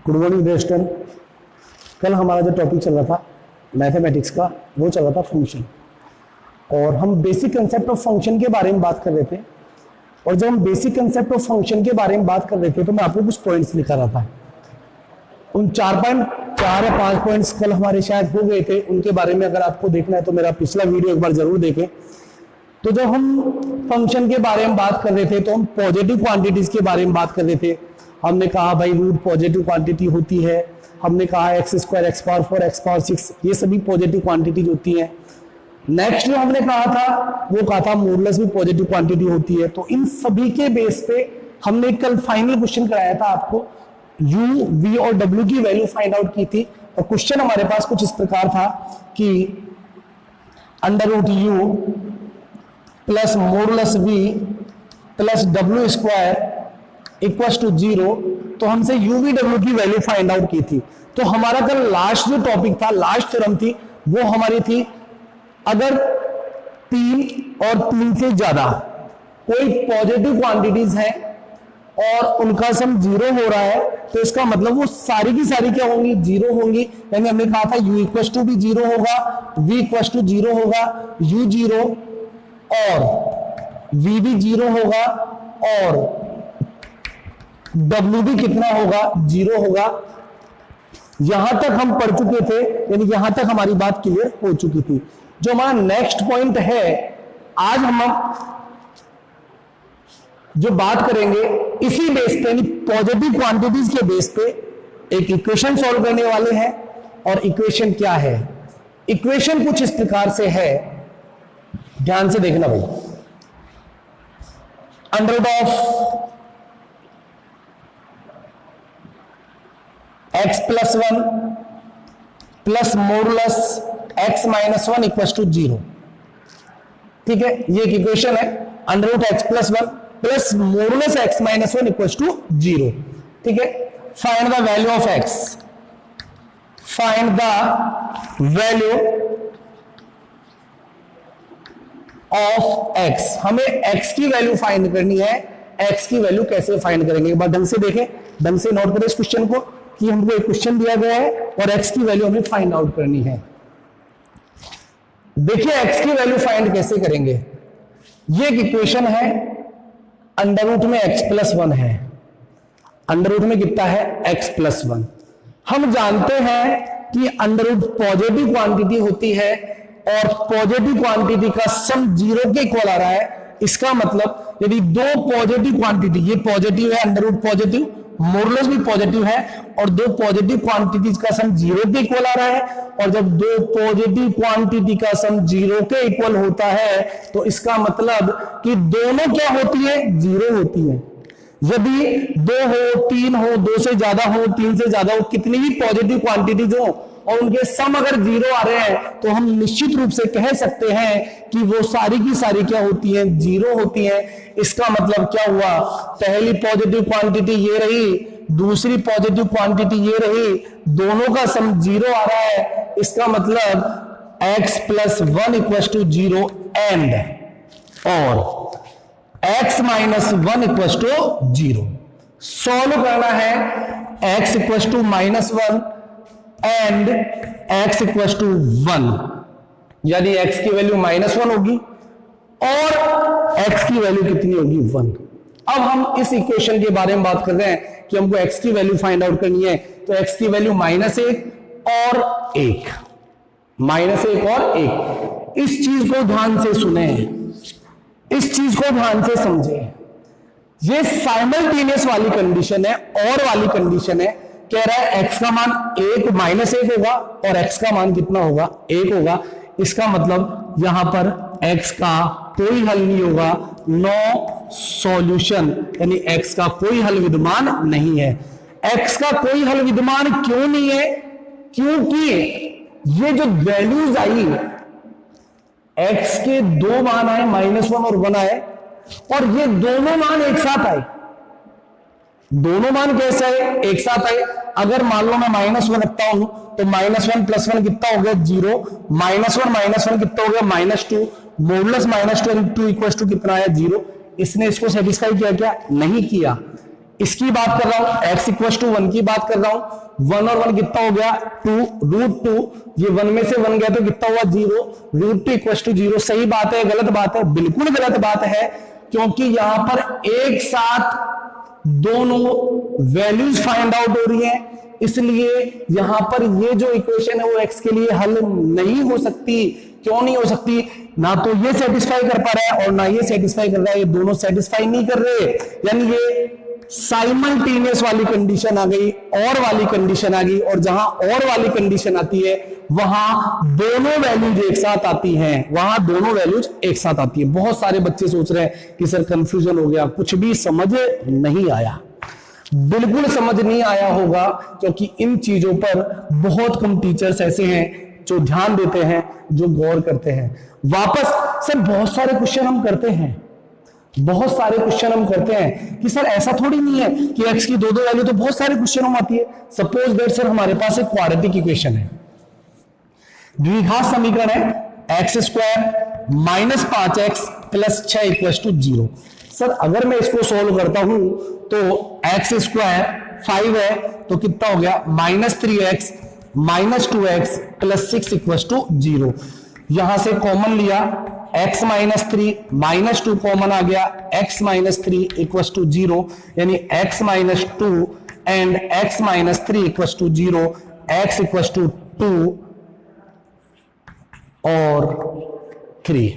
Good morning dear student. कल हमारा जो टॉपिक चल रहा था मैथमेटिक्स का वो चल रहा था फंक्शन, और हम बेसिक कंसेप्ट ऑफ फंक्शन के बारे में बात कर रहे थे। और जब हम बेसिक कंसेप्ट ऑफ फंक्शन के बारे में बात कर रहे थे तो मैं आपको कुछ पॉइंट्स लिखा रहा था। उन 4 या 5 पॉइंट्स कल हमारे शायद हो गए थे, उनके बारे में अगर आपको देखना है तो मेरा पिछला वीडियो एक बार जरूर देखें। तो जब हम फंक्शन के बारे में बात कर रहे थे तो हम पॉजिटिव क्वांटिटीज के बारे में बात कर रहे थे। हमने कहा भाई रूट पॉजिटिव क्वांटिटी होती है, हमने कहा x² x power 4 x power 6 ये सभी पॉजिटिव क्वांटिटीज होती हैं। नेक्स्ट जो हमने कहा था वो कहा था मॉडुलस भी पॉजिटिव क्वांटिटी होती है। तो इन सभी के बेस पे हमने कल फाइनल क्वेश्चन कराया था आपको, u, v और w की वैल्यू फाइंड आउट की थी। और क्वेश्चन हमारे पास कुछ इस प्रकार था कि √u plus modulus v plus w² equals to 0। तो हमसे u v w की वैल्यू फाइंड आउट की थी। तो हमारा कल लास्ट जो टॉपिक था, लास्ट थ्योरम थी, वो हमारी थी अगर 3 और 3 से ज्यादा कोई पॉजिटिव क्वांटिटीज हैं और उनका सम 0 हो रहा है तो इसका मतलब वो सारी की सारी क्या होंगी, 0 होंगी। यानी हमने कहा था u इक्वल्स टू भी 0 होगा, v इक्वल्स टू 0 होगा, u 0 और v भी 0 होगा और W भी कितना होगा, 0 होगा। यहां तक हम पढ़ चुके थे, यानी यहां तक हमारी बात क्लियर हो चुकी थी। जो हमारा नेक्स्ट पॉइंट है, आज हम जो बात करेंगे इसी बेस पे, यानी पॉजिटिव क्वांटिटीज के बेस पे एक इक्वेशन सॉल्व करने वाले हैं। और इक्वेशन क्या है? इक्वेशन कुछ इस प्रकार से है, ध्यान से देखना भाई। Under of x plus 1 plus modulus x minus 1 equal to 0। ठीक है, ये एक इक्वेशन है, √x plus 1 plus modulus x minus 1 equal to 0। ठीक है, find the value of x, find the value of x। हमें x की वैल्यू फाइंड करनी है। x की वैल्यू कैसे फाइंड करेंगे, एक बार ढंग से देखें, ढंग से नोट करें इस क्वेश्चन को कि हमको एक क्वेश्चन दिया गया है और x की वैल्यू हमें फाइंड आउट करनी है। देखिए x की वैल्यू फाइंड कैसे करेंगे। ये एक इक्वेशन है, अंडर में x प्लस 1 है, अंडर में कितना है, x प्लस 1। हम जानते हैं कि अंडर पॉजिटिव क्वांटिटी होती है और पॉजिटिव क्वांटिटी का सम 0 के इक्वल आ रहा है। इसका मतलब यदि दो पॉजिटिव क्वांटिटी, ये पॉजिटिव है अंडर पॉजिटिव, मॉडुलस भी पॉजिटिव है, और दो पॉजिटिव क्वांटिटीज का सम 0 के इक्वल आ रहा है, और जब दो पॉजिटिव क्वांटिटी का सम 0 के इक्वल होता है तो इसका मतलब कि दोनों क्या होती है, 0 होती है। यदि 2 हो, 3 हो, 2 से ज्यादा हो, 3 से ज्यादा हो, कितनी भी पॉजिटिव क्वांटिटीज हो और उनके सम अगर 0 आ रहे हैं तो हम निश्चित रूप से कह सकते हैं कि वो सारी की सारी क्या होती हैं, 0 होती हैं। इसका मतलब क्या हुआ, पहली पॉजिटिव क्वांटिटी ये रही, दूसरी पॉजिटिव क्वांटिटी ये रही, दोनों का सम 0 आ रहा है। इसका मतलब x plus 1 equal to 0 and और x minus 1 equal to 0। Solve करना है x equal to -1 and x equal to 1, यानी x की वैल्यू -1 होगी और x की वैल्यू कितनी होगी, 1। अब हम इस इक्वेशन के बारे में बात कर रहे हैं कि हमको x की वैल्यू फाइंड आउट करनी है। तो x की वैल्यू -1 और 1, -1 और 1। इस चीज को ध्यान से सुने, इस चीज को ध्यान से समझे। ये साइमल्टेनियस वाली कंडीशन है, और वाली कंडीशन है। कह रहा है x का मान -1 होगा और x का मान कितना होगा, 1 होगा। इसका मतलब यहां पर x का कोई हल नहीं होगा, नो सॉल्यूशन, यानी x का कोई हल विद्यमान नहीं है। x का कोई हल विद्यमान क्यों नहीं है, क्योंकि ये जो वैल्यूज आई, x के दो मान आए, -1 और 1 आए, और ये दोनों मान एक साथ आए। दोनों मान कैसे आए, एक साथ आए। अगर मान लो मैं -1 रखता हूं तो -1 प्लस 1 कितना हो गया, 0, -1 कितना हो गया, -2, मॉडुलस -2 इक्वल टू कितना आया, 0। इसने इसको सेटिस्फाई किया क्या, नहीं किया। इसकी बात कर रहा हूं, x इक्वल टू 1 की बात कर रहा हूं। 1 और 1 कितना हो गया 2, √2, ये 1 में से 1 गया तो कितना हुआ 0, √2 इक्वल टू 0। सही बात है गलत बात है? बिल्कुल गलत बात है, क्योंकि यहां पर एक साथ दोनों वैल्यूज फाइंड आउट हो रही है, इसलिए यहां पर ये जो इक्वेशन है वो x के लिए हल नहीं हो सकती। क्यों नहीं हो सकती? ना तो ये सेटिस्फाई कर पा रहा है और ना ये सेटिस्फाई कर रहा है, ये दोनों सेटिस्फाई नहीं कर रहे, यानी ये साइमल्टेनियस वाली कंडीशन आ गई, और वाली कंडीशन आ गई, और जहां और वाली कंडीशन आती है वहां दोनों वैल्यूज एक साथ आती हैं, वहां दोनों वैल्यूज एक साथ आती है। बहुत सारे बच्चे सोच रहे हैं कि सर कंफ्यूजन हो गया, कुछ भी समझ नहीं आया। बिल्कुल समझ नहीं आया होगा, क्योंकि इन चीजों पर बहुत कम टीचर्स ऐसे हैं जो ध्यान देते हैं, जो गौर करते हैं। वापस सर बहुत सारे क्वेश्चन हम करते हैं, बहुत सारे क्वेश्चन हम करते हैं कि सर ऐसा थोड़ी नहीं है कि x की दो वैल्यू, तो बहुत सारे क्वेश्चन हम आती है। सपोज दैट सर हमारे पास एक क्वाड्रेटिक इक्वेशन है, द्विघात समीकरण है x² - 5x + 6 = 0। सर अगर मैं इसको सोल्व करता हूं तो x² 5 है तो कितना हो गया -3x - 2x + 6 = 0। यहां से कॉमन लिया, x - 3 - 2 कॉमन आ गया, x - 3 = 0, यानी x - 2 एंड x - 3 = 0, x = 2 और 3।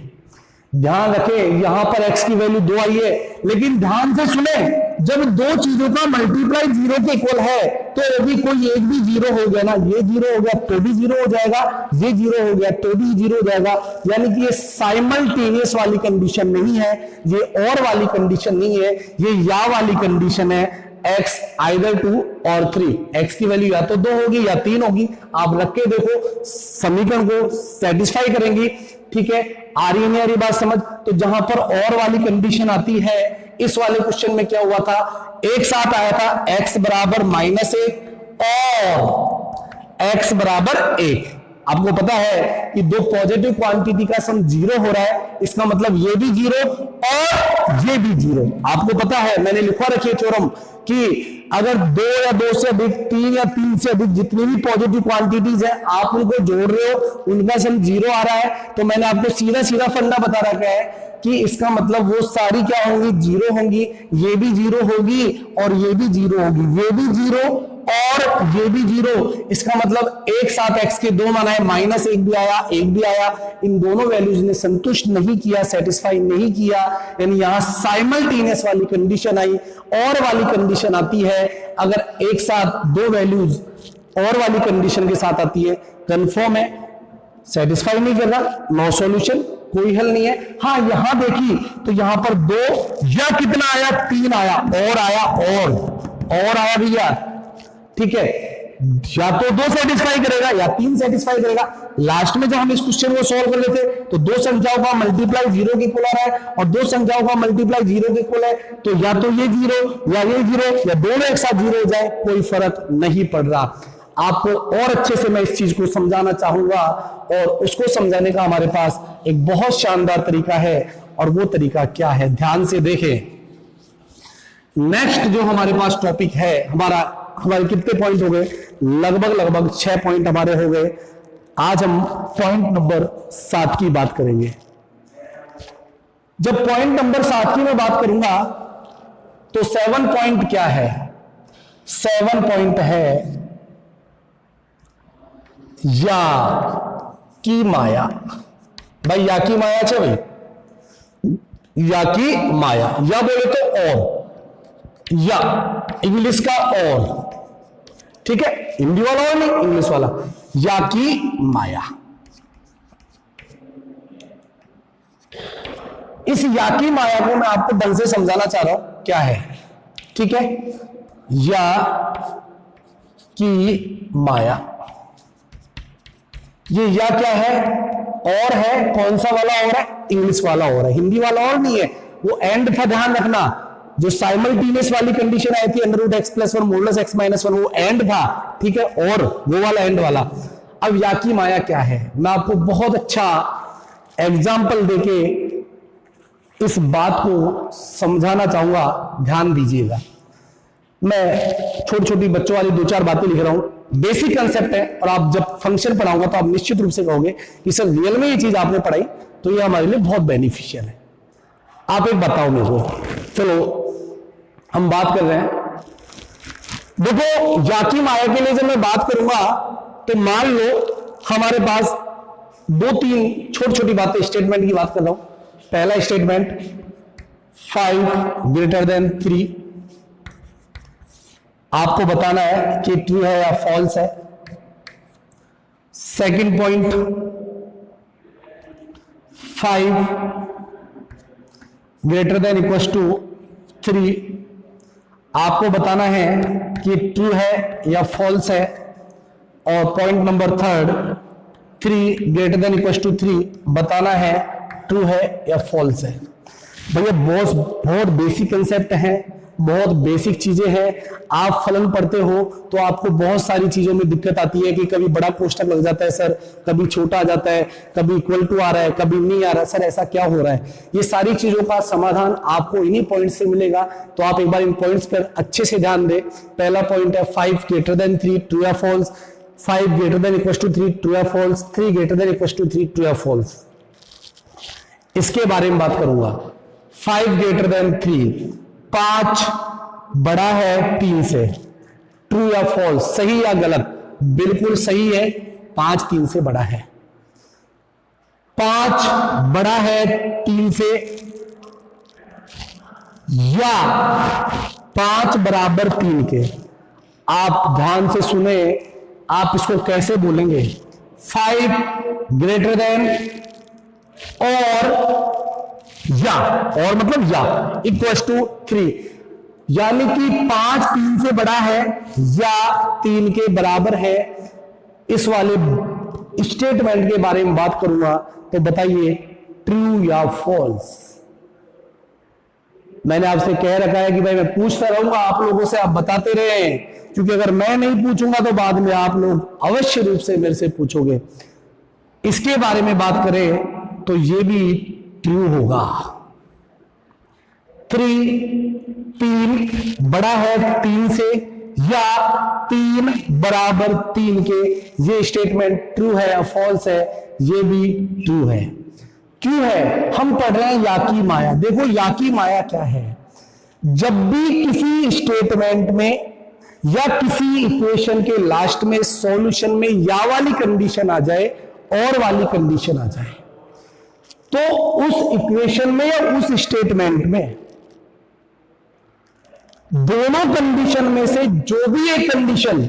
ध्यान रखें यहां पर x की वैल्यू 2 आई है, लेकिन ध्यान से सुने, जब दो चीजों का मल्टीप्लाई 0 के इक्वल है तो यदि कोई एक भी 0 हो गया ना, ये 0 हो गया तो भी 0 हो जाएगा, ये 0 हो गया तो भी 0 हो जाएगा, यानी कि ये साइमल्टेनियस वाली कंडीशन नहीं है, ये और वाली कंडीशन नहीं है, ये या वाली कंडीशन है। x आइदर 2 और 3, x की वैल्यू या तो 2 होगी या 3 होगी। आप रख के देखो, समीकरण को सेटिस्फाई करेंगी। ठीक है, आ रही नहीं आ रही बात समझ? तो जहां पर और वाली कंडीशन आती है, इस वाले क्वेश्चन में क्या हुआ था, एक साथ आया था x बराबर -1 और x बराबर 1। आपको पता है कि दो पॉजिटिव क्वांटिटी का सम 0 हो रहा है, इसका मतलब ये भी 0 और ये भी 0। आपको पता है, मैंने लिखवा रखी है थ्योरम कि अगर 2 या 2 से अधिक, 3 या 3 से अधिक जितनी भी पॉजिटिव क्वांटिटीज है, आप उनको जोड़ रहे हो, उनका सम 0 आ रहा है, तो मैंने आपको सीधा सीधा फंडा बता रखा है कि इसका मतलब वो सारी क्या होंगी, 0 होंगी, ये भी 0 होगी और ये भी 0 होगी, ये भी 0 और ये भी 0। इसका मतलब एक साथ x के दो मान आए, -1 भी आया, 1 भी आया, इन दोनों वैल्यूज ने संतुष्ट नहीं किया, सेटिस्फाई नहीं किया, यानी यहां साइमल्टेनियस वाली कंडीशन आई। और वाली कंडीशन आती है अगर एक साथ दो वैल्यूज और वाली कंडीशन के साथ आती है, कंफर्म है सेटिस्फाई नहीं कर रहा, नो सॉल्यूशन, कोई हल नहीं है। हाँ यहां देखी तो यहां पर 2 या कितना आया, 3 आया, और आया, और आया भैया। ठीक है, या तो 2 सेटिस्फाई करेगा या 3 सेटिस्फाई करेगा। लास्ट में जब हम इस क्वेश्चन को सॉल्व कर लेते तो 2 संख्याओं का मल्टीप्लाई 0 के इक्वल आ रहा है और 2 संख्याओं का मल्टीप्लाई 0 के इक्वल है, तो या तो ये 0 या ये 0 या दोनों एक साथ 0 हो जाए, कोई फर्क नहीं पड़ रहा। आपको और अच्छे से मैं इस चीज को समझाना चाहूंगा, और उसको समझाने का हमारे पास एक बहुत शानदार तरीका है, और वो तरीका क्या है, ध्यान से देखें। नेक्स्ट जो हमारे पास टॉपिक है, हमारे कितने पॉइंट हो गए, लगभग 6 पॉइंट हमारे हो गए। आज हम पॉइंट नंबर 7 की बात करेंगे। जब पॉइंट नंबर 7 की मैं बात करूंगा तो 7 पॉइंट क्या है, 7 पॉइंट है या की माया। भाई या की माया छे भाई, या की माया, या बोले तो और, या इंग्लिश का और, ठीक है, हिंदी वाला और नहीं, इंग्लिश वाला, या की माया। इस या की माया को मैं आपको ढंग से समझाना चाह रहा हूं क्या है। ठीक है, या की माया, ये या क्या है, और है, कौन सा वाला और है, इंग्लिश वाला और है, हिंदी वाला और नहीं है, वो एंड था, ध्यान रखना। जो साइमल्टेनियस वाली कंडीशन आई थी √x+1 मोडुलस x - 1, वो एंड था, ठीक है, और वो वाला एंड वाला। अब या की माया क्या है, मैं आपको बहुत अच्छा एग्जाम्पल देके इस बात को समझाना चाहूंगा, ध्यान दीजिएगा। मैं छोटी छोटी बच्चों वाली 2-4 बातें लिख रहा हूं, बेसिक कंसेप्ट है, और आप जब फंक्शन पढ़ाऊंगा तो आप निश्चित रूप से कहोगे कि सर रियल में ये चीज आपने पढ़ाई तो ये हमारे लिए बहुत बेनिफिशियल है। आप एक बताओ मेरे को, चलो हम बात कर रहे हैं, देखो याकी माया के लिए जब मैं बात करूंगा तो मान लो हमारे पास 2-3 छोटी छोटी बातें, स्टेटमेंट की बात कर रहा हूं। पहला स्टेटमेंट 5 ग्रेटर देन 3, आपको बताना है कि ट्रू है या फॉल्स है। Second point 5 greater than equal to 3, आपको बताना है कि ट्रू है या फॉल्स है। और point number 3 greater than equal to 3 बताना है ट्रू है या फॉल्स है। भैया बहुत बेसिक कंसेप्ट है, बहुत बेसिक चीजें हैं। आप फलन पढ़ते हो तो आपको बहुत सारी चीजों में दिक्कत आती है कि कभी बड़ा कोष्ठक लग जाता है सर, कभी छोटा आ जाता है, कभी इक्वल टू आ रहा है, कभी नहीं आ रहा, सर ऐसा क्या हो रहा है। ये सारी चीजों का समाधान आपको इन्हीं पॉइंट से मिलेगा, तो आप एक बार इन पॉइंट्स पर अच्छे से ध्यान दें। पहला पॉइंट है 5 ग्रेटर देन 3 ट्रू या false, 5 greater than equal to 3 true या false, 3 greater than equal to 3 true या फॉल्स। इसके बारे में बात करूंगा। 5 ग्रेटर देन 3, 5 बड़ा है 3 से, ट्रू या फॉल्स, सही या गलत? बिल्कुल सही है, 5 3 से बड़ा है। 5 बड़ा है 3 से या 5 बराबर 3 के। आप ध्यान से सुने, आप इसको कैसे बोलेंगे? 5 ग्रेटर देन और मतलब या इक्वल टू 3, यानी कि 5 3 से बड़ा है या 3 के बराबर है। इस वाले स्टेटमेंट के बारे में बात करूंगा, तो बताइए ट्रू या फॉल्स। मैंने आपसे कह रखा है कि भाई मैं पूछता रहूंगा आप लोगों से, आप बताते रहे, क्योंकि अगर मैं नहीं पूछूंगा तो बाद में आप लोग अवश्य रूप से मेरे से पूछोगे। इसके बारे में बात करें तो ये भी ट्रू होगा। 3 बड़ा है 3 से या 3 बराबर 3 के, ये स्टेटमेंट ट्रू है या फॉल्स है? ये भी ट्रू है। क्यों है? हम पढ़ रहे हैं याकी माया। देखो याकी माया क्या है, जब भी किसी स्टेटमेंट में या किसी इक्वेशन के लास्ट में सॉल्यूशन में या वाली कंडीशन आ जाए और वाली कंडीशन आ जाए, तो उस इक्वेशन में या उस स्टेटमेंट में दोनों कंडीशन में से जो भी एक कंडीशन,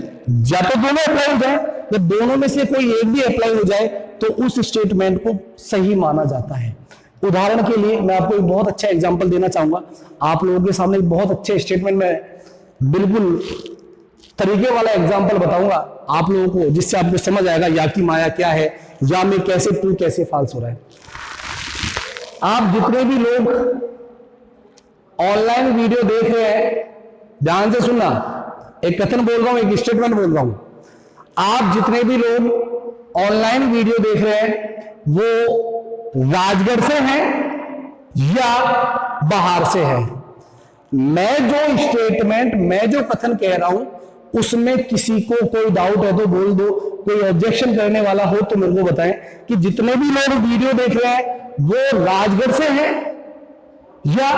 या तो दोनों अप्लाई हो जाए या दोनों में से कोई एक भी अप्लाई हो जाए, तो उस स्टेटमेंट को सही माना जाता है। उदाहरण के लिए मैं आपको एक बहुत अच्छा एग्जांपल देना चाहूंगा। आप लोगों के सामने एक बहुत अच्छे स्टेटमेंट में बिल्कुल तरीके वाला एग्जांपल बताऊंगा आप लोगों को, जिससे आपको समझ आएगा याकी माया क्या है, या में कैसे ट्रू कैसे फॉल्स हो रहा है। आप जितने भी लोग ऑनलाइन वीडियो देख रहे हैं, ध्यान से सुनना, एक कथन बोल रहा हूं, एक स्टेटमेंट बोल रहा हूं। आप जितने भी लोग ऑनलाइन वीडियो देख रहे हैं वो राजगढ़ से हैं या बाहर से हैं। मैं जो स्टेटमेंट, मैं जो कथन कह रहा हूं उसमें किसी को कोई डाउट है तो बोल दो, कोई ऑब्जेक्शन करने वाला हो तो मेरे को बताएं कि जितने भी लोग वीडियो देख रहे हैं वो राजगढ़ से हैं या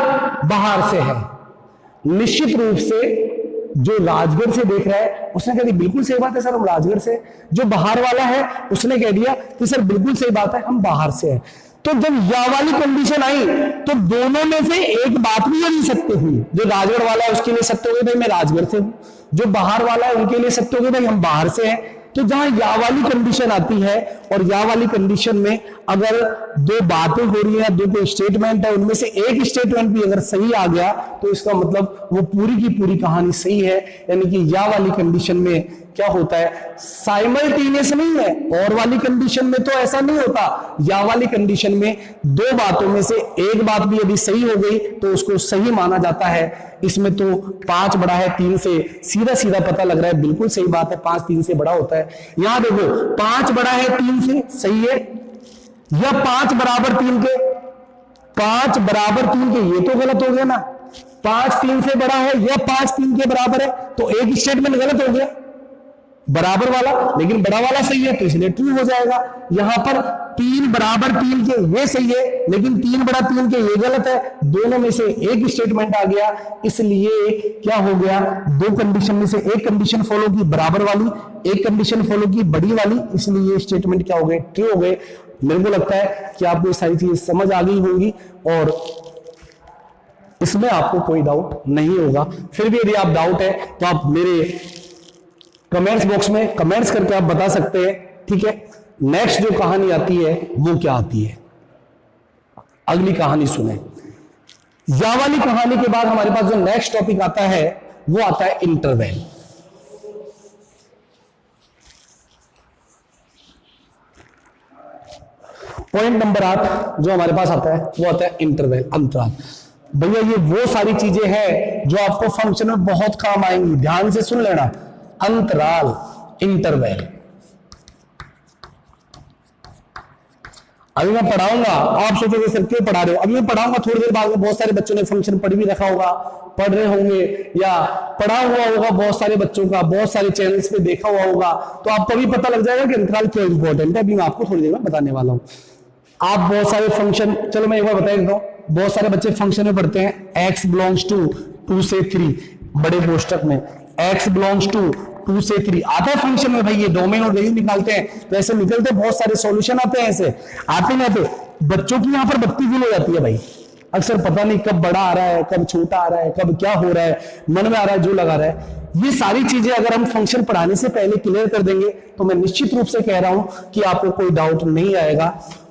बाहर से हैं। निश्चित रूप से जो राजगढ़ से देख रहा है उसने कह दी बिल्कुल सही बात है सर हम राजगढ़ से। जो बाहर वाला है उसने कह दिया कि सर बिल्कुल सही बात है हम बाहर से हैं। तो जब या वाली कंडीशन आई तो दोनों में से एक बात भी नहीं सकते हुई। जो राजगढ़ वाला है उसके लिए सत्य हो गए भाई मैं राजगढ़ से हूं, जो बाहर वाला है उनके लिए सत्य हो गए भाई हम बाहर से हैं। तो जहां या वाली कंडीशन आती है और या वाली कंडीशन में अगर दो बातें हो रही हैं, दो कोई स्टेटमेंट है, उनमें से एक स्टेटमेंट भी अगर सही आ गया तो इसका मतलब वो पूरी की पूरी कहानी सही है। यानी कि या वाली कंडीशन में क्या होता है, साइमल्टेनियस नहीं है। और वाली कंडीशन में तो ऐसा नहीं होता। या वाली कंडीशन में दो बातों में से एक बात भी यदि सही हो गई तो उसको सही माना जाता है। इसमें तो 5 बड़ा है 3 से, सीधा सीधा पता लग रहा है बिल्कुल सही बात है, 5 3 से बड़ा होता है। यहां देखो 5 बड़ा है 3 से, सही है, या 5 बराबर 3 के, 5 बराबर 3 के, ये तो गलत हो गया ना। 5 3 से बड़ा है या 5 3 के बराबर है, तो एक स्टेटमेंट गलत हो गया, बराबर वाला, लेकिन बड़ा वाला सही है तो इसलिए ट्रू हो जाएगा। यहां पर 3 बराबर 3 के ये सही है, लेकिन 3 बड़ा 3 के ये गलत है, दोनों में से एक स्टेटमेंट आ गया, इसलिए क्या हो गया, दो कंडीशन में से एक कंडीशन फॉलो की बराबर वाली, एक कंडीशन फॉलो की बड़ी वाली, इसलिए ये स्टेटमेंट क्या हो गए, ट्रू हो गए। मेरे को लगता है कि आपको ये सारी चीजें समझ आ गई होंगी और इसमें आपको कोई डाउट नहीं होगा। फिर भी यदि आप डाउट है तो आप मेरे कमेंट्स बॉक्स में कमेंट्स करके आप बता सकते हैं, ठीक है। नेक्स्ट जो कहानी आती है वो क्या आती है, अगली कहानी सुने। या वाली कहानी के बाद हमारे पास जो नेक्स्ट टॉपिक आता है वो आता है इंटरवल। पॉइंट नंबर 8 जो हमारे पास आता है वो आता है इंटरवल, अंतराल। भैया ये वो सारी चीजें हैं जो आपको फंक्शन में बहुत काम आएंगी, ध्यान से सुन लेना। अंतराल, इंटरवल, अभी मैं पढ़ाऊंगा, आप सोचोगे सर क्यों पढ़ा रहे हो, अभी मैं पढ़ाऊंगा, थोड़ी देर बाद में बहुत सारे बच्चों ने फंक्शन पढ़ भी रखा होगा, पढ़ रहे होंगे या पढ़ा हुआ होगा बहुत सारे बच्चों का, बहुत सारे चैनल्स पे देखा हुआ होगा, तो आपको भी पता लग जाएगा कि अंतराल क्यों इंपॉर्टेंट है। अभी मैं आपको थोड़ी देर में बताने वाला हूं। आप बहुत सारे फंक्शन, चलो मैं एक बार बता देता हूं, बहुत सारे बच्चे फंक्शन में पढ़ते हैं x बिलोंग्स टू 2 से 3, बड़े कोष्टक में x बिलोंग्स टू 2 से 3 आता है फंक्शन में। भाई ये डोमेन और वैल्यू निकालते हैं तो ऐसे निकलते बहुत सारे सॉल्यूशन आते हैं, ऐसे आते ना, तो बच्चों की यहां पर बत्ती गुल हो जाती है भाई। अक्सर पता नहीं कब बड़ा आ रहा है, कब छोटा आ रहा है, कब क्या हो रहा है, मन में आ रहा है जो लगा रहा है। ये सारी चीजें अगर हम फंक्शन पढ़ाने से पहले क्लियर कर देंगे तो मैं निश्चित रूप से कह रहा हूं कि आपको कोई डाउट नहीं आएगा।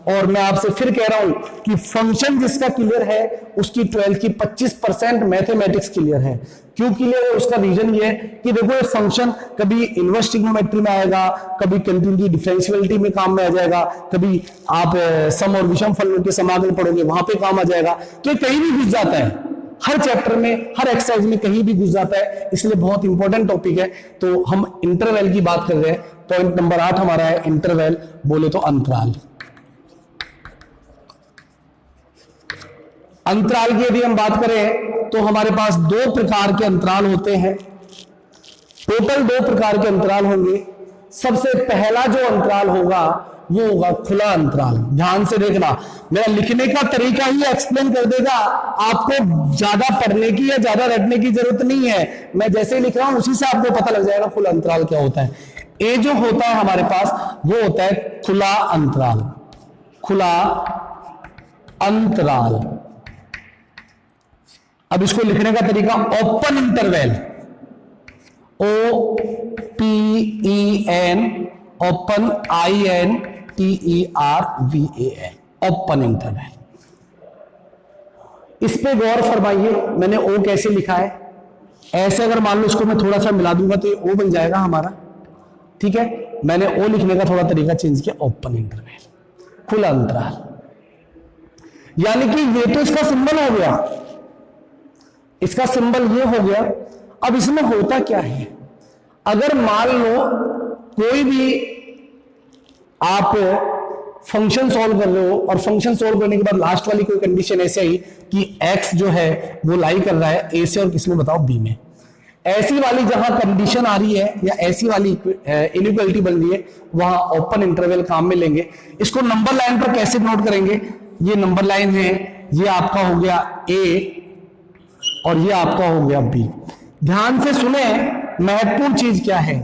और मैं आपसे फिर कह रहा हूं कि फंक्शन जिसका क्लियर है उसकी 12th की 25% मैथमेटिक्स क्लियर है। क्यों क्लियर है, उसका रीजन ये है कि देखो ये फंक्शन कभी इनवर्स ट्रिग्नोमेट्री में आएगा, कभी कंटिन्यूटी डिफरेंशियलिटी में काम में आ जाएगा, कभी आप सम और विषम फलनों के समाकलन पढ़ोगे वहां पे काम आ जाएगा, तो ये कहीं भी घुस जाता है, हर चैप्टर में, हर एक्सरसाइज में कहीं भी घुस जाता है, इसलिए बहुत इंपॉर्टेंट टॉपिक है। तो हम इंटरवल की बात कर रहे हैं। पॉइंट नंबर 8 हमारा है इंटरवल, बोले तो अंतराल। अंतराल की यदि हम बात करें तो हमारे पास 2 प्रकार के अंतराल होते हैं, टोटल 2 प्रकार के अंतराल होंगे। सबसे पहला जो अंतराल होगा वो होगा खुला अंतराल। ध्यान से देखना, मेरा लिखने का तरीका ही एक्सप्लेन कर देगा, आपको ज्यादा पढ़ने की या ज्यादा रटने की जरूरत नहीं है। मैं जैसे ही लिख रहा हूं उसी से आपको पता लग जाएगा खुला अंतराल क्या होता है। ए जो होता है हमारे पास वो होता है खुला अंतराल, खुला अंतराल। अब इसको लिखने का तरीका open interval, OPEN, open INTERVAL, open interval. इस पे गौर फरमाइए, मैंने ओ कैसे लिखा है। ऐसे अगर मान लो इसको मैं थोड़ा सा मिला दूंगा तो ये ओ बन जाएगा हमारा, ठीक है। मैंने ओ लिखने का थोड़ा तरीका चेंज किया, ओपन इंटरवल, खुला अंतराल। यानी कि ये तो इसका सिंबल हो गया, इसका सिंबल ये हो गया। अब इसमें होता क्या है, अगर मान लो कोई भी आप फंक्शन सॉल्व कर रहे हो और फंक्शन सॉल्व करने के बाद लास्ट वाली कोई कंडीशन ऐसे आई कि x जो है वो लाई कर रहा है a से और किसमें बताओ b में, ऐसी वाली जहां कंडीशन आ रही है या ऐसी वाली इनइक्वालिटी बन रही है वहां ओपन इंटरवल काम में लेंगे। इसको नंबर लाइन पर कैसे नोट करेंगे, ये नंबर लाइन है, ये आपका हो गया a और ये आपका हो गया B। ध्यान से सुने, महत्वपूर्ण चीज क्या है,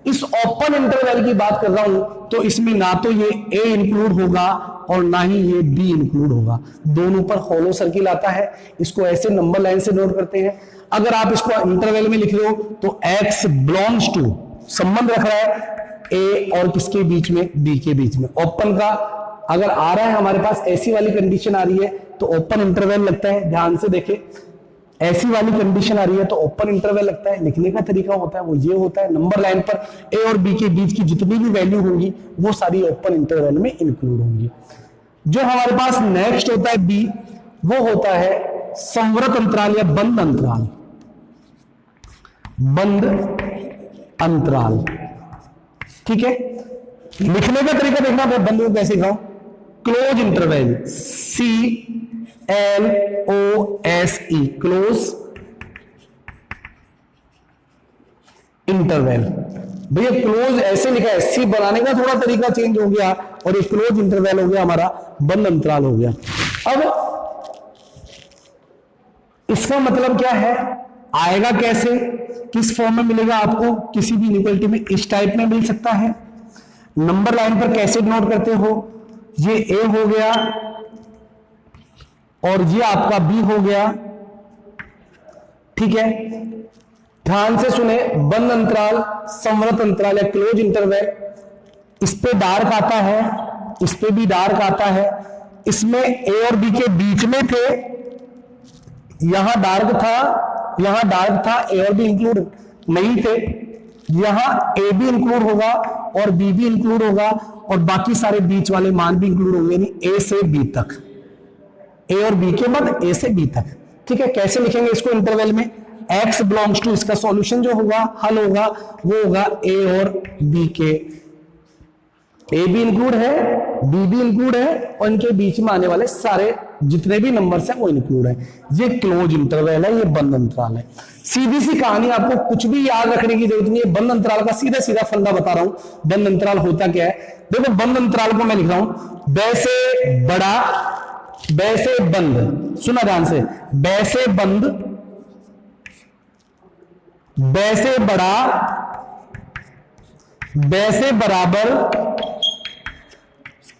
इस ओपन इंटरवल की बात कर रहा हूं तो इसमें ना तो ये A इंक्लूड होगा और ना ही ये B इंक्लूड होगा, दोनों पर होलो सर्किल आता है। इसको ऐसे नंबर लाइन से नोट करते हैं। अगर आप इसको इंटरवल में लिख रहे हो तो x बिलोंग्स टू, संबंध रख रहा है A और किसके बीच में, B के बीच में। ओपन का अगर आ रहा है हमारे पास, ऐसी वाली कंडीशन आ रही है तो ओपन इंटरवल लगता है। ध्यान से देखे, ऐसी वाली कंडीशन आ रही है तो ओपन इंटरवल लगता है। लिखने का तरीका होता है वो ये होता है, नंबर लाइन पर ए और बी के बीच की जितनी भी वैल्यू होंगी वो सारी ओपन इंटरवल में इंक्लूड होंगी। जो हमारे पास नेक्स्ट होता है बी, वो होता है संवृत अंतराल या बंद अंतराल, बंद अंतराल, ठीक है। लिखने का तरीका देखना, मैं बंद को कैसे लिखाऊं, close interval, CLOSE, close interval. भैया क्लोज ऐसे लिखा है, सी बनाने का थोड़ा तरीका चेंज हो गया और एक क्लोज इंटरवल हो गया, हमारा बंद अंतराल हो गया। अब इसका मतलब क्या है, आएगा कैसे, किस फॉर्म में मिलेगा आपको, किसी भी इनइक्वालिटी में इस टाइप में मिल सकता है। नंबर लाइन पर कैसे नोट करते हो, ये ए हो गया और ये आपका बी हो गया, ठीक है। ध्यान से सुने, बंद अंतराल, समवर्त अंतराल या क्लोज इंटरवल, इस पे डार्क आता है, इस पे भी डार्क आता है। इसमें ए और बी के बीच में थे, यहां डार्क था, यहां डार्क था, ए और बी इंक्लूड नहीं थे, यहां ए भी इंक्लूड होगा और बी भी इंक्लूड होगा और बाकी सारे बीच वाले मान भी इंक्लूड होंगे, यानी ए से बी तक, ए और बी के बाद ए से बी तक, ठीक है। कैसे लिखेंगे इसको इंटरवल में, x बिलोंग्स टू, इसका सॉल्यूशन जो होगा, हल होगा, वो होगा ए और बी के, ए भी इंक्लूड है, बी भी इंक्लूड है और इनके बीच में आने वाले सारे जितने भी नंबर्स हैं वो इंक्लूड है। ये क्लोज इंटरवल है, ये बंद अंतराल है। सीधी सी कहानी, आपको कुछ भी याद रखने की जरूरत नहीं है। बंद अंतराल का सीधा सीधा फंडा बता रहा हूं। बंद अंतराल होता क्या है, देखो बंद अंतराल को मैं लिख रहा हूं, बै से बड़ा, बै से बंद, सुना ध्यान से, बै से बंद, बै से बड़ा, बै से बराबर,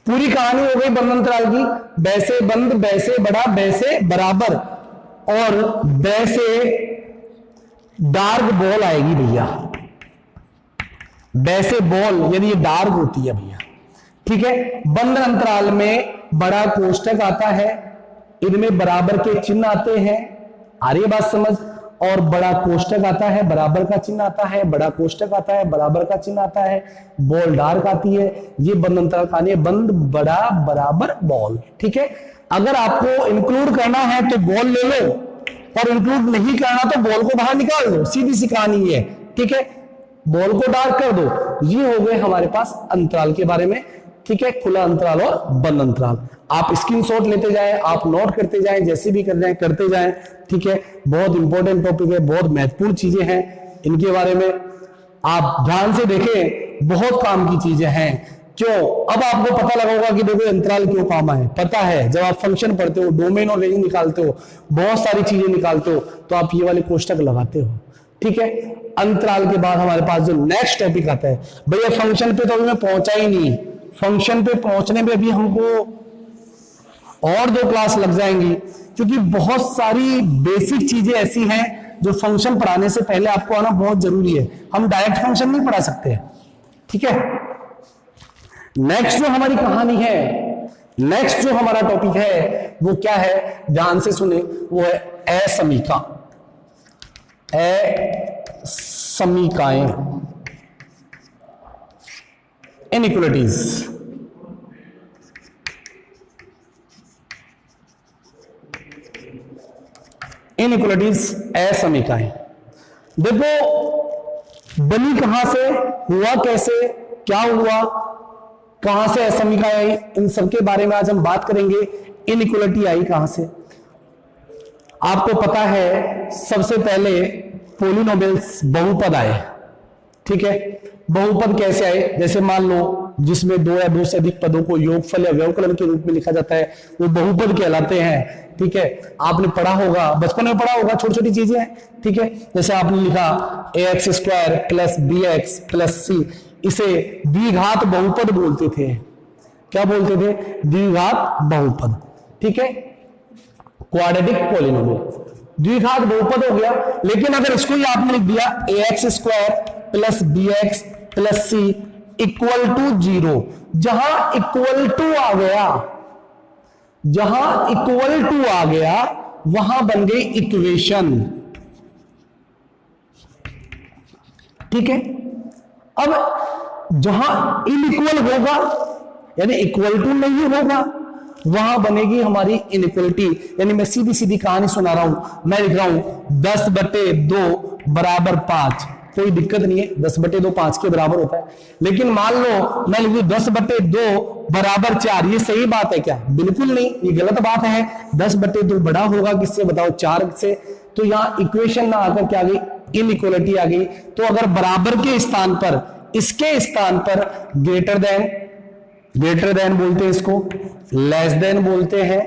पूरी कहानी हो गई बंद अंतराल की। बै से बंद, बै से बड़ा, बै से बराबर और बै से डार्क बॉल आएगी भैया, बै से बॉल यानी ये डार्क होती है भैया, ठीक है। बंद अंतराल में बड़ा कोष्टक आता है, इनमें बराबर के चिन्ह आते हैं, आ रही है बात समझ, और बड़ा कोष्टक आता है, बराबर का चिन्ह आता है, बड़ा कोष्टक आता है, बराबर का चिन्ह आता है, बॉल डार्क आती है। ये बंद अंतराल कहानी है, बंद बड़ा बराबर बॉल, ठीक है। अगर आपको इंक्लूड करना है तो बॉल ले लो और इंक्लूड नहीं करना तो बॉल को बाहर निकाल दो, सीधी सी कहानी है, ठीक है। बॉल को डार्क कर दो। ये हो गए हमारे पास अंतराल के बारे में, ठीक है, खुला अंतराल और बंद अंतराल। आप स्क्रीनशॉट लेते जाएं, आप नोट करते जाएं, जैसे भी कर जाएं करते जाएं, ठीक है। बहुत इंपॉर्टेंट टॉपिक है, बहुत महत्वपूर्ण चीजें हैं, इनके बारे में आप ध्यान से देखें, बहुत काम की चीजें हैं। क्यों, अब आपको पता लगा होगा कि देखो अंतराल क्यों काम है, पता है। जब आप फंक्शन पढ़ते हो, डोमेन और रेंज निकालते हो, बहुत सारी चीजें निकालते हो, तो आप ये वाले कोष्टक लगाते हो, ठीक है। अंतराल के बाद हमारे पास जो नेक्स्ट टॉपिक आता है, भैया फंक्शन पे तो अभी मैं पहुंचा ही नहीं, फंक्शन पे पहुंचने में अभी हमको और 2 क्लास लग जाएंगी, क्योंकि बहुत सारी बेसिक चीजें ऐसी हैं जो फंक्शन पढ़ाने से पहले आपको आना बहुत जरूरी है। हम डायरेक्ट फंक्शन नहीं पढ़ा सकते, ठीक है। नेक्स्ट जो हमारी कहानी है, नेक्स्ट जो हमारा टॉपिक है वो क्या है, ध्यान से सुने, वो है असमीका, असमीकाएं, इनइक्वालिटीज। इनइक्वालिटीज, असमीकाएं। देखो बनी कहां से, हुआ कैसे, क्या हुआ, कहां से असमीकाएं आई, इन सबके बारे में आज हम बात करेंगे। इनइक्वालिटी आई कहां से, आपको पता है सबसे पहले पॉलिनोमियल्स बहुपद आए, ठीक है। बहुपद कैसे आए, जैसे मान लो जिसमें 2 या 2 से अधिक पदों को योगफल या व्यवकलन के रूप में लिखा जाता है, वो बहुपद कहलाते हैं, ठीक है। आपने पढ़ा होगा, बचपन में पढ़ा होगा, छोटी छोटी चीजें हैं, ठीक है। जैसे आपने लिखा ax² plus bx plus c, इसे द्विघात बहुपद बोलते थे। क्या बोलते थे, द्विघात बहुपद, ठीक है, क्वाड्रेटिक पॉलिनोमियल, द्विघात बहुपद हो गया। लेकिन अगर इसको ही आपने लिख दिया ax² plus bx plus c equal to 0, जहां इक्वल टू आ गया, जहां इक्वल टू आ गया वहां बन गई इक्वेशन, ठीक है। अब जहां इनइक्वल होगा यानी इक्वल टू नहीं होगा, वहां बनेगी हमारी इनइक्वलिटी। यानी मैं सीधी सीधी कहानी सुना रहा हूं, मैं लिख रहा हूं 10/2 बराबर 5, कोई दिक्कत नहीं है, 10/2 5 के बराबर होता है। लेकिन मान लो मैं लिख दूं 10/2 बराबर 4, ये सही बात है क्या, बिल्कुल नहीं, ये गलत बात है। 10/2 बड़ा होगा किससे बताओ, 4 से। तो यहां इक्वेशन ना आकर क्या आ गई, इनइक्वालिटी आ गई। तो अगर बराबर के स्थान पर, इसके स्थान पर ग्रेटर देन बोलते हैं इसको, लेस देन बोलते हैं,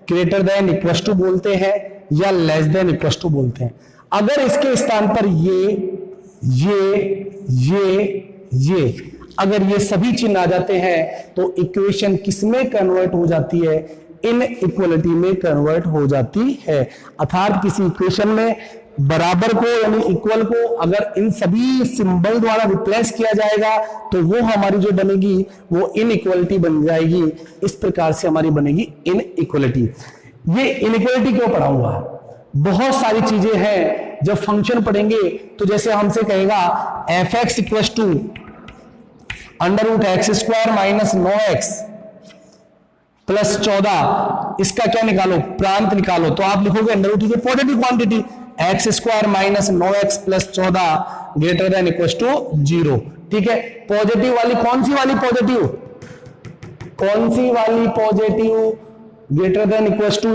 ग्रेटर देन इक्वल टू बोलते हैं, या लेस देन इक्वल टू बोलते हैं। अगर इसके स्थान पर ये अगर ये सभी चिन्ह आ जाते हैं तो इक्वेशन किसमें कन्वर्ट हो जाती है? इनइक्वालिटी में कन्वर्ट हो जाती है। अर्थात किसी इक्वेशन में बराबर को यानी इक्वल को अगर इन सभी सिंबल द्वारा रिप्लेस किया जाएगा तो वो हमारी जो बनेगी वो इनइक्वालिटी बन जाएगी। इस प्रकार से हमारी बनेगी इनइक्वालिटी। ये इनइक्वालिटी क्यों पढ़ाऊंगा? बहुत सारी चीजें हैं। जब फंक्शन पढ़ेंगे तो जैसे हमसे कहेगा f(x) equal to √x² minus 9x plus 14, इसका क्या निकालो? प्रांत निकालो। तो आप लिखोगे √, की positive quantity x² minus 9x plus 14 greater than equal to 0। ठीक है, पॉजिटिव वाली कौन सी वाली positive? Greater than equal to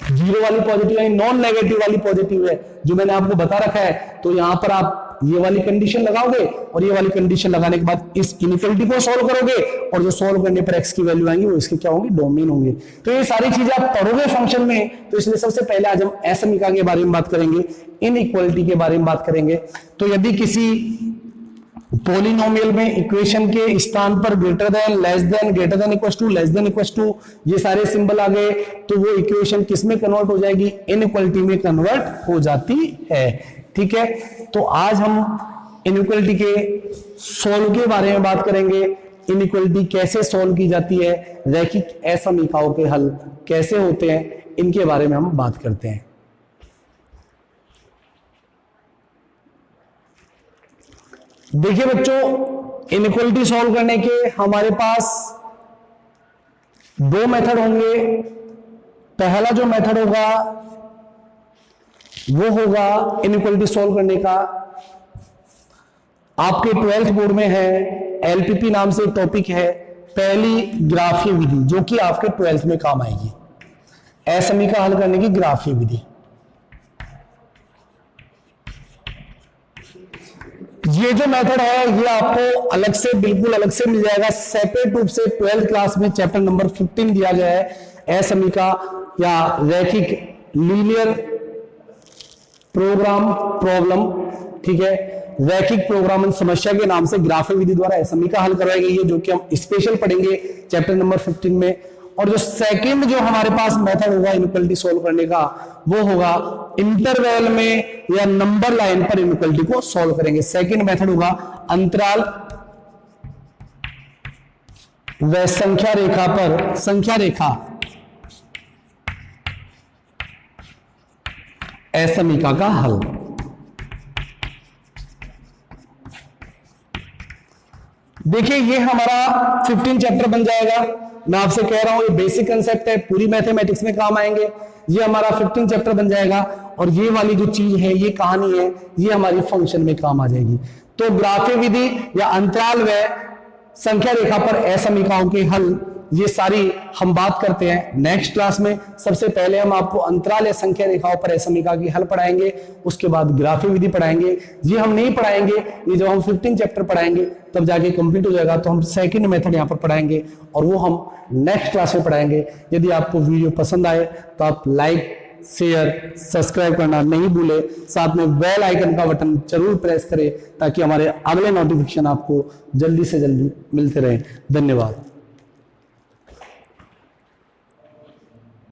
0 वाली पॉजिटिव यानी नॉन नेगेटिव वाली पॉजिटिव है जो मैंने आपको बता रखा है। तो यहां पर आप ये वाली कंडीशन लगाओगे और ये वाली कंडीशन लगाने के बाद इस इनइक्वालिटी को सॉल्व करोगे और जो सॉल्व करने पर x की वैल्यू आएंगी वो इसके क्या होंगी? डोमेन होंगे। तो ये सारी चीजें आप पढ़ोगे फंक्शन में। तो इसलिए सबसे पहले आज हम असमीका के बारे में बात करेंगे, इनइक्वालिटी के बारे में बात करेंगे। तो यदि किसी पॉलिनोमियल में इक्वेशन के स्थान पर greater than, less than, greater than equal to, less than equal to ये सारे सिंबल आ गए तो वो इक्वेशन किस में कन्वर्ट हो जाएगी? इनइक्वालिटी में कन्वर्ट हो जाती है। ठीक है, तो आज हम इनइक्वालिटी के सॉल्व के बारे में बात करेंगे। इनइक्वालिटी कैसे सॉल्व की जाती है, रैखिक असमीकाओं के हल कैसे होते हैं, इनके बारे में हम बात करते हैं। देखिए बच्चों, इनइक्वालिटी सॉल्व करने के हमारे पास दो मेथड होंगे। पहला जो मेथड होगा वो होगा इनइक्वालिटी सॉल्व करने का, आपके 12th बोर्ड में है, एलपीपी नाम से एक टॉपिक है, पहली ग्राफीय विधि, जो कि आपके 12th में काम आएगी। असमीका हल करने की ग्राफीय विधि। ये जो मेथड है ये आपको अलग से, बिल्कुल अलग से मिल जाएगा, सेपरेट रूप से 12th क्लास में चैप्टर नंबर 15 दिया गया है, असमीका या रैखिक लीनियर प्रोग्राम प्रॉब्लम। ठीक है, रैखिक प्रोग्राम समस्या के नाम से ग्राफीय विधि द्वारा असमीका हल करवाई गई है, जो कि हम स्पेशल पढ़ेंगे चैप्टर नंबर 15 में। और जो सेकंड जो हमारे पास मेथड होगा इनइक्वालिटी सॉल्व करने का वो होगा इंटरवल में या नंबर लाइन पर इनइक्वालिटी को सॉल्व करेंगे। सेकंड मेथड होगा अंतराल व संख्या रेखा पर, संख्या रेखा असमीका का हल। देखिए ये हमारा 15 चैप्टर बन जाएगा। मैं आपसे कह रहा हूं ये बेसिक कंसेप्ट है, पूरी मैथमेटिक्स में काम आएंगे। ये हमारा 15 चैप्टर बन जाएगा और ये वाली जो चीज है, ये कहानी है, ये हमारी फंक्शन में काम आ जाएगी। तो ग्राफीय विधि या अंतराल व संख्या रेखा पर असमीकाओं के हल, ये सारी हम बात करते हैं नेक्स्ट क्लास में। सबसे पहले हम आपको अंतराल या संख्या रेखाओं पर असमीका की हल पढ़ाएंगे, उसके बाद ग्राफीय विधि पढ़ाएंगे। ये हम नहीं पढ़ाएंगे, ये जब हम 15 चैप्टर पढ़ाएंगे तब जाके कंप्लीट हो जाएगा, तो हम सेकंड मेथड यहाँ पर पढ़ाएंगे और वो हम नेक्स्ट क्लास में पढ़ाएंगे। यदि आपको वीडियो पसंद आए तो आप लाइक, शेयर, सब्सक्राइब करना नहीं भूले, साथ में बेल आइकन का बटन जरूर प्रेस करें ताकि हमारे अगले नोटिफिकेशन आपको जल्दी से जल्दी मिलते रहे। धन्यवाद।